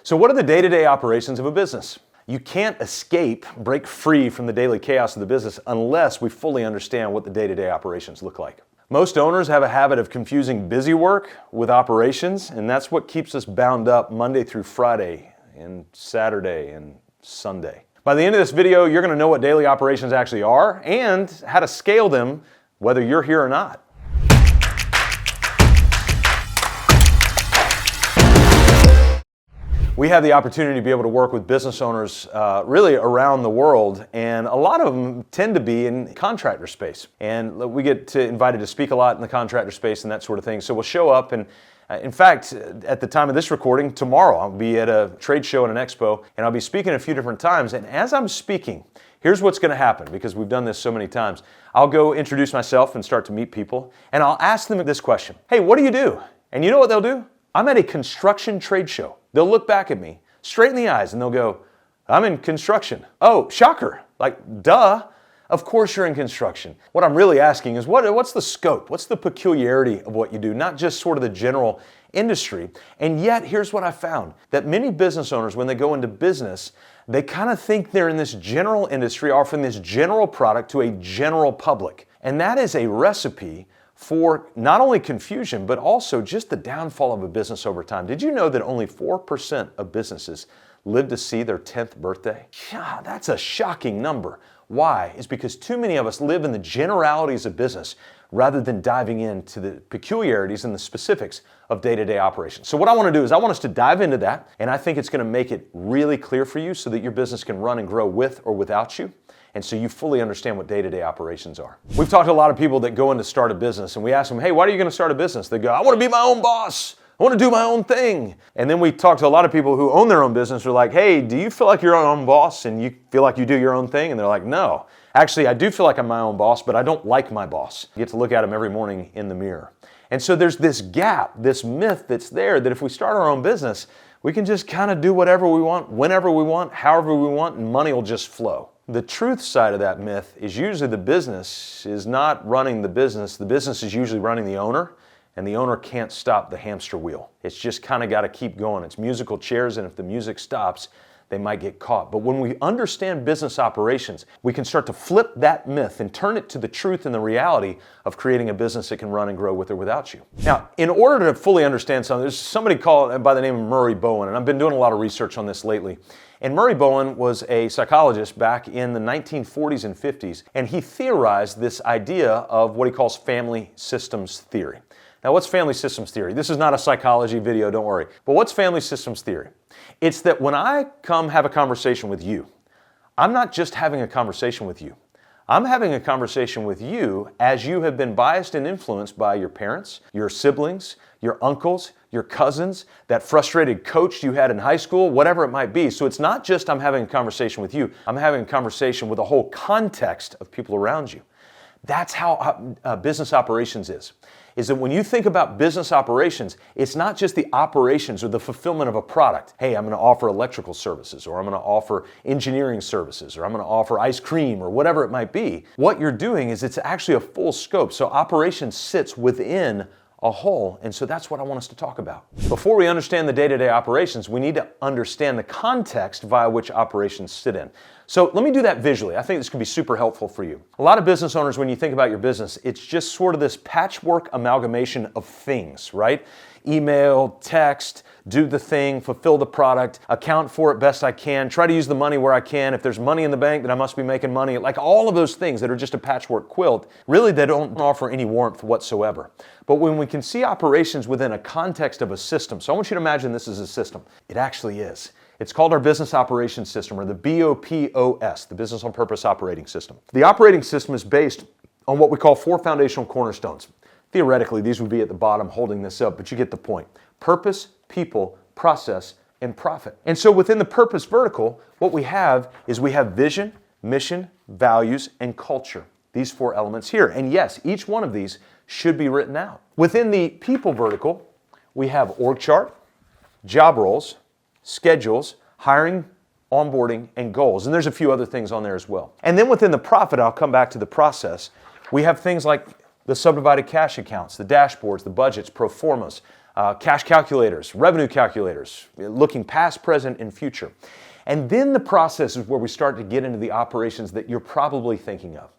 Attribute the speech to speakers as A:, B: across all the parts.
A: So what are the day-to-day operations of a business? You can't break free from the daily chaos of the business unless we fully understand what the day-to-day operations look like. Most owners have a habit of confusing busy work with operations, and that's what keeps us bound up Monday through Friday and Saturday and Sunday. By the end of this video, you're going to know what daily operations actually are and how to scale them whether you're here or not. We have the opportunity to be able to work with business owners really around the world, and a lot of them tend to be in contractor space. And we get invited to speak a lot in the contractor space and that sort of thing. So we'll show up, and in fact, at the time of this recording, tomorrow, I'll be at a trade show and an expo, and I'll be speaking a few different times. And as I'm speaking, here's what's going to happen, because we've done this so many times. I'll go introduce myself and start to meet people, and I'll ask them this question. Hey, what do you do? And you know what they'll do? I'm at a construction trade show. They'll look back at me straight in the eyes and they'll go, I'm in construction. Oh, shocker. Like, duh. Of course you're in construction. What I'm really asking is what's the scope? What's the peculiarity of what you do? Not just sort of the general industry. And yet, here's what I found, that many business owners, when they go into business, they kind of think they're in this general industry, offering this general product to a general public. And that is a recipe for not only confusion, but also just the downfall of a business over time. Did you know that only 4% of businesses live to see their 10th birthday? Yeah, that's a shocking number. Why? It's because too many of us live in the generalities of business rather than diving into the peculiarities and the specifics of day-to-day operations. So what I want to do is I want us to dive into that, and I think it's going to make it really clear for you so that your business can run and grow with or without you. And so you fully understand what day-to-day operations are. We've talked to a lot of people that go in to start a business, and we ask them, hey, why are you going to start a business? They go, I want to be my own boss. I want to do my own thing. And then we talk to a lot of people who own their own business who are like, hey, do you feel like you're your own boss and you feel like you do your own thing? And they're like, no. Actually, I do feel like I'm my own boss, but I don't like my boss. You get to look at him every morning in the mirror. And so there's this gap, this myth that's there, that if we start our own business, we can just kind of do whatever we want, whenever we want, however we want, and money will just flow. The truth side of that myth is usually the business is not running the business is usually running the owner, and the owner can't stop the hamster wheel. It's just kind of got to keep going. It's musical chairs, and if the music stops, they might get caught. But when we understand business operations, we can start to flip that myth and turn it to the truth and the reality of creating a business that can run and grow with or without you. Now, in order to fully understand something, there's somebody called by the name of Murray Bowen, and I've been doing a lot of research on this lately. And Murray Bowen was a psychologist back in the 1940s and 50s, and he theorized this idea of what he calls family systems theory. Now, what's family systems theory? This is not a psychology video, don't worry. But what's family systems theory? It's that when I come have a conversation with you, I'm not just having a conversation with you. I'm having a conversation with you as you have been biased and influenced by your parents, your siblings, your uncles, your cousins, that frustrated coach you had in high school, whatever it might be. So it's not just I'm having a conversation with you, I'm having a conversation with a whole context of people around you. That's how business operations is that when you think about business operations, it's not just the operations or the fulfillment of a product. Hey, I'm going to offer electrical services, or I'm going to offer engineering services, or I'm going to offer ice cream, or whatever it might be. What you're doing is it's actually a full scope. So operations sits within a whole, and so that's what I want us to talk about. Before we understand the day-to-day operations, we need to understand the context via which operations sit in. So let me do that visually. I think this can be super helpful for you. A lot of business owners, when you think about your business, it's just sort of this patchwork amalgamation of things, right? Email, text, do the thing, fulfill the product, account for it best I can, try to use the money where I can. If there's money in the bank, then I must be making money. Like all of those things that are just a patchwork quilt, really they don't offer any warmth whatsoever. But when we can see operations within a context of a system, so I want you to imagine this is a system. It actually is. It's called our Business Operations System, or the BOPOS, the Business on Purpose Operating System. The operating system is based on what we call 4 foundational cornerstones. Theoretically, these would be at the bottom holding this up, but you get the point. Purpose, people, process, and profit. And so within the purpose vertical, what we have is we have vision, mission, values, and culture. These 4 elements here. And yes, each one of these should be written out. Within the people vertical, we have org chart, job roles, schedules, hiring, onboarding, and goals. And there's a few other things on there as well. And then within the profit, I'll come back to the process, we have things like the subdivided cash accounts, the dashboards, the budgets, pro formas, cash calculators, revenue calculators, looking past, present, and future. And then the process is where we start to get into the operations that you're probably thinking of.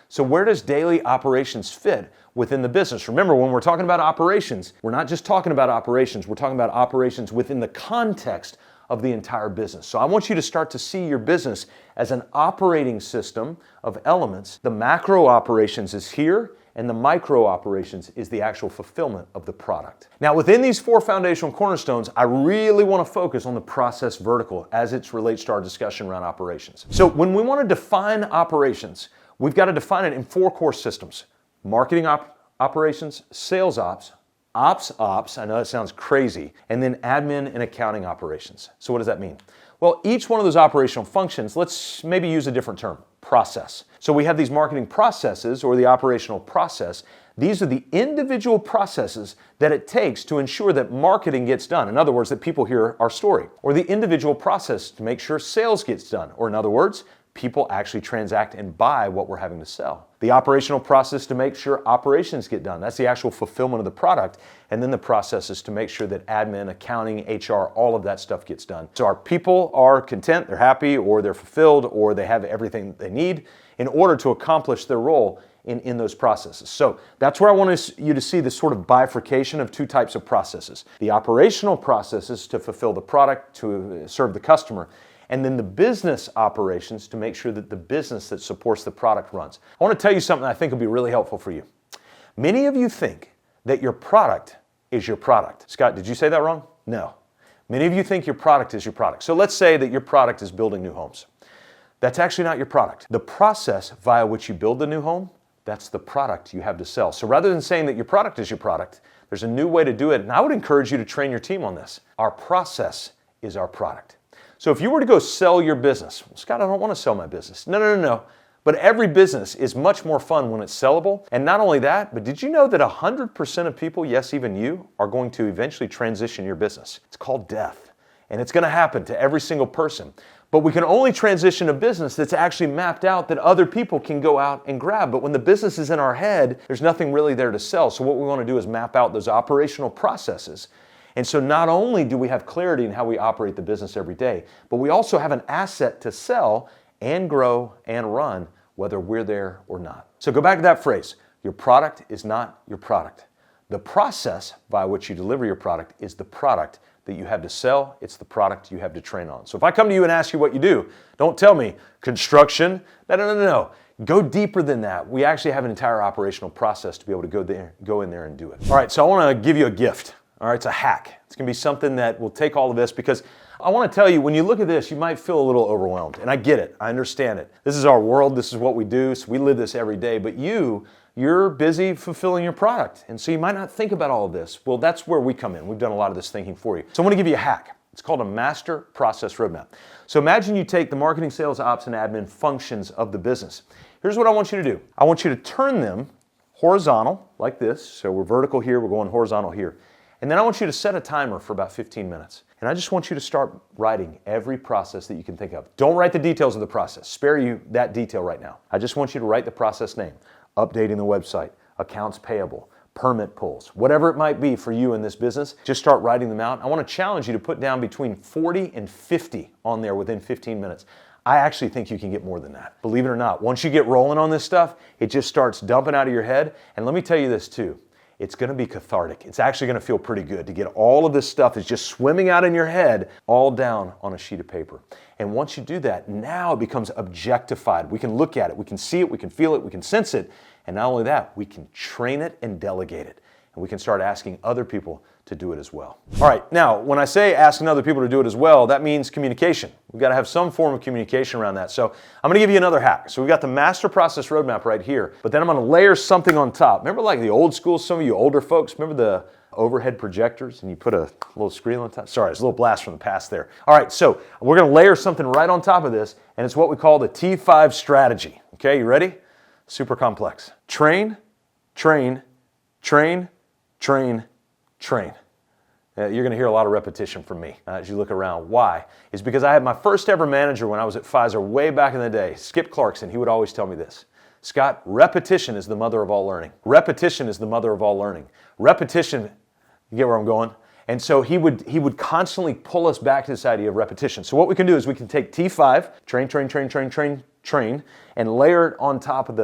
A: So where does daily operations fit within the business? Remember, when we're talking about operations, we're not just talking about operations, we're talking about operations within the context of the entire business. So I want you to start to see your business as an operating system of elements. The macro operations is here, and the micro operations is the actual fulfillment of the product. Now, within these 4 foundational cornerstones, I really want to focus on the process vertical as it relates to our discussion around operations. So when we want to define operations, we've got to define it in 4 core systems: marketing operations, sales ops, ops, I know that sounds crazy, and then admin and accounting operations. So what does that mean? Well, each one of those operational functions, let's maybe use a different term, process. So we have these marketing processes, or the operational process. These are the individual processes that it takes to ensure that marketing gets done. In other words, that people hear our story. Or the individual process to make sure sales gets done. Or in other words, people actually transact and buy what we're having to sell. The operational process to make sure operations get done. That's the actual fulfillment of the product. And then the process is to make sure that admin, accounting, HR, all of that stuff gets done. So our people are content, they're happy, or they're fulfilled, or they have everything they need in order to accomplish their role in those processes. So that's where I want you to see this sort of bifurcation of 2 types of processes. The operational processes to fulfill the product, to serve the customer, and then the business operations to make sure that the business that supports the product runs. I want to tell you something I think will be really helpful for you. Many of you think that your product is your product. Scott, did you say that wrong? No. Many of you think your product is your product. So let's say that your product is building new homes. That's actually not your product. The process via which you build the new home, that's the product you have to sell. So rather than saying that your product is your product, there's a new way to do it, and I would encourage you to train your team on this. Our process is our product. So if you were to go sell your business, well, Scott, I don't want to sell my business. No. But every business is much more fun when it's sellable. And not only that, but did you know that 100% of people, yes, even you, are going to eventually transition your business? It's called death. And it's going to happen to every single person. But we can only transition a business that's actually mapped out that other people can go out and grab. But when the business is in our head, there's nothing really there to sell. So what we want to do is map out those operational processes. And so not only do we have clarity in how we operate the business every day, but we also have an asset to sell and grow and run, whether we're there or not. So go back to that phrase. Your product is not your product. The process by which you deliver your product is the product that you have to sell. It's the product you have to train on. So if I come to you and ask you what you do, don't tell me construction. No. Go deeper than that. We actually have an entire operational process to be able to go in there and do it. All right, so I want to give you a gift. All right, it's a hack. It's going to be something that will take all of this, because I want to tell you, when you look at this, you might feel a little overwhelmed. And I get it. I understand it. This is our world. This is what we do. So we live this every day. But you're busy fulfilling your product. And so you might not think about all of this. Well, that's where we come in. We've done a lot of this thinking for you. So I want to give you a hack. It's called a master process roadmap. So imagine you take the marketing, sales, ops, and admin functions of the business. Here's what I want you to do. I want you to turn them horizontal like this. So we're vertical here. We're going horizontal here. And then I want you to set a timer for about 15 minutes. And I just want you to start writing every process that you can think of. Don't write the details of the process. Spare you that detail right now. I just want you to write the process name, updating the website, accounts payable, permit pulls, whatever it might be for you in this business. Just start writing them out. I want to challenge you to put down between 40 and 50 on there within 15 minutes. I actually think you can get more than that. Believe it or not, once you get rolling on this stuff, it just starts dumping out of your head. And let me tell you this too. It's going to be cathartic. It's actually going to feel pretty good to get all of this stuff that's just swimming out in your head all down on a sheet of paper. And once you do that, now it becomes objectified. We can look at it, we can see it, we can feel it, we can sense it. And not only that, we can train it and delegate it. And we can start asking other people to do it as well. All right, now, when I say asking other people to do it as well, that means communication. We've got to have some form of communication around that. So I'm going to give you another hack. So we've got the master process roadmap right here, but then I'm going to layer something on top. Remember like the old school, some of you older folks, remember the overhead projectors and you put a little screen on top? Sorry, it's a little blast from the past there. All right, so we're going to layer something right on top of this, and it's what we call the T5 strategy. Okay, you ready? Super complex. Train, train, train, train, train. You're going to hear a lot of repetition from me as you look around. Why? It's because I had my first ever manager when I was at Pfizer way back in the day, Skip Clarkson. He would always tell me this. Scott, repetition is the mother of all learning. Repetition is the mother of all learning. Repetition You get where I'm going? And so he would constantly pull us back to this idea of repetition. So what we can do is we can take T5, train, and layer it on top of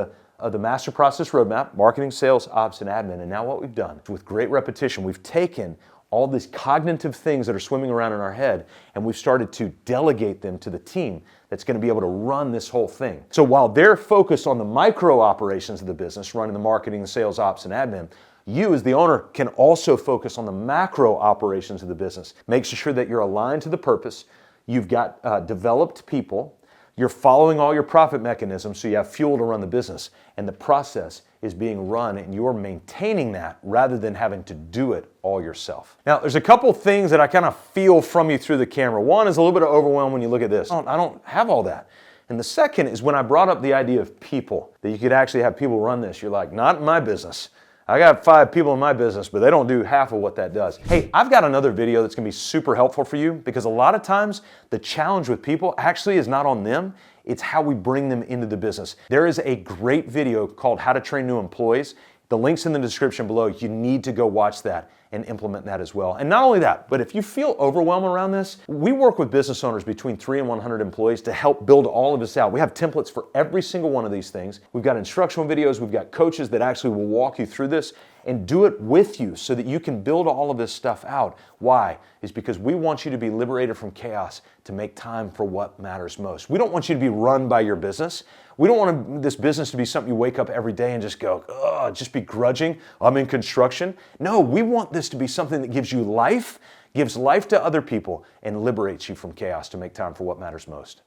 A: the master process roadmap, marketing, sales, ops, and admin. And now what we've done, with great repetition, we've taken all these cognitive things that are swimming around in our head, and we've started to delegate them to the team that's going to be able to run this whole thing. So while they're focused on the micro operations of the business, running the marketing, sales, ops, and admin, you as the owner can also focus on the macro operations of the business, making sure that you're aligned to the purpose, you've got developed people, you're following all your profit mechanisms so you have fuel to run the business, and the process is being run and you're maintaining that rather than having to do it all yourself. Now, there's a couple things that I kind of feel from you through the camera. One is a little bit of overwhelm when you look at this. I don't have all that. And the second is when I brought up the idea of people, that you could actually have people run this. You're like, not in my business. I got 5 people in my business, but they don't do half of what that does. Hey, I've got another video that's gonna be super helpful for you because a lot of times the challenge with people actually is not on them, it's how we bring them into the business. There is a great video called How to Train New Employees. The link's in the description below. You need to go watch that and implement that as well. And not only that, but if you feel overwhelmed around this, we work with business owners between 3 and 100 employees to help build all of this out. We have templates for every single one of these things. We've got instructional videos, we've got coaches that actually will walk you through this and do it with you so that you can build all of this stuff out. Why? Is because we want you to be liberated from chaos to make time for what matters most. We don't want you to be run by your business. We don't want this business to be something you wake up every day and just go, oh, just be grudging. I'm in construction. No, we want this to be something that gives you life, gives life to other people, and liberates you from chaos to make time for what matters most.